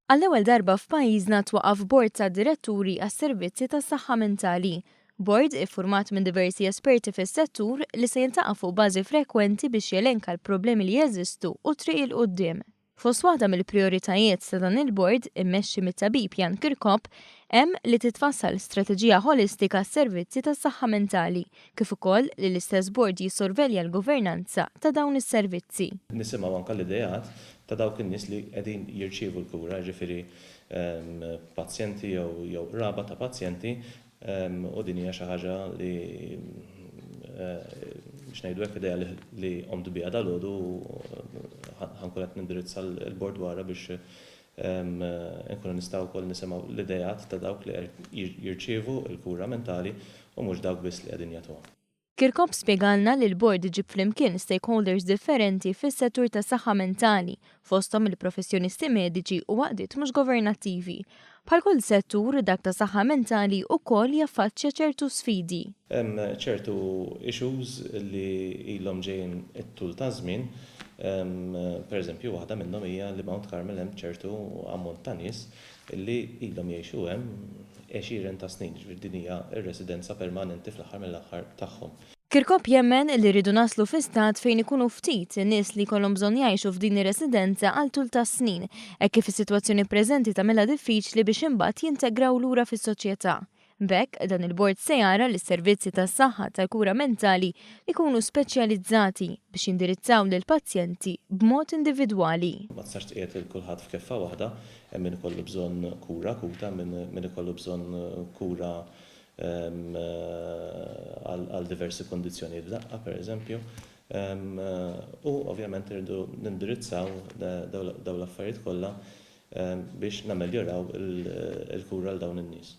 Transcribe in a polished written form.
Għall-ewwel darba f'pajjiżna twaqqaf bord ta' diretturi għas-servizzi tas-saħħa mentali. Bord iffurmat minn diversi esperti fis-settur li se jintaqa' fuq bażi frekwenti biex jelenka l-problemi li jeżistu u triq il quddiem. Fost waħda mill-prijoritajiet ta' dan il-bord immexxi mit-tabib Jan Kirkop hemm li titfassal strateġija holistika għas-servizzi tas-saħħa mentali, kif ukoll li l-istess bord jissorvelja l-governanza ta' dawn is-servizzi. Nisimgħu anke l-idejat ta' dawk in-nies li qegħdin jirċievu l-kura, ġifieri pazjenti jew raba ta' pazjenti, u din hija xi ħaġa li biex ngħidu hekk idea li qomtu biha dalgħodu ħankun qed nindirizza l-bord wara biex inkunu nistgħu wkoll nisimgħu l-idejat ta' dawk li jirċievu l-kura mentali u mhux dawk biss li qegħdin jagħtuha. Kirkop spjegalna li l-bord iġib flimkien stakeholders differenti fis-settur tas-saħħa mentali, fosthom il-professjonisti mediċi u għaqdiet mhux governattivi. Bħal kull settur dak ta' saħħa mentali wkoll jaffaċċja ċertu sfidi. Hemm ċertu issues li ilhom ġejjin it-tul ta' żmien, pereżempju waħda minnhom hija li Mount Carmel hemm ċertu ammont ta' nies li ilhom jgħixu hemm 20 ta' snin, ġifieri din hija r-residenza permanenti fl-aħħar mill-aħħar tagħhom. Kirkop jemmen li rridu naslu fi stat fejn ikunu ftit nies li jkollhom bżonn jgħixu f'din ir-residenza għal tul ta' snin, hekk kif is-sitwazzjoni preżenti tagħmilha diffiċli biex imbagħad jintegraw lura fis-soċjetà. B'hekk dan il-bord se jara li s-servizzi tas-saħħa tal-kura mentali ikunu speċjalizzati biex jindirizzaw lil pazjenti b'mod individwali. Ma tistax tqiegħed il kulħadd f'keffa waħda, hemm min ikollu bżonn kura akuta, min ikollu bżonn kura għal diversi kondizzjonijiet f'daqqa pereżempju. U ovvjament irridu nindirizzaw dawn l-affarijiet kollha biex nammeljoraw il-kura għal dawn in-nies.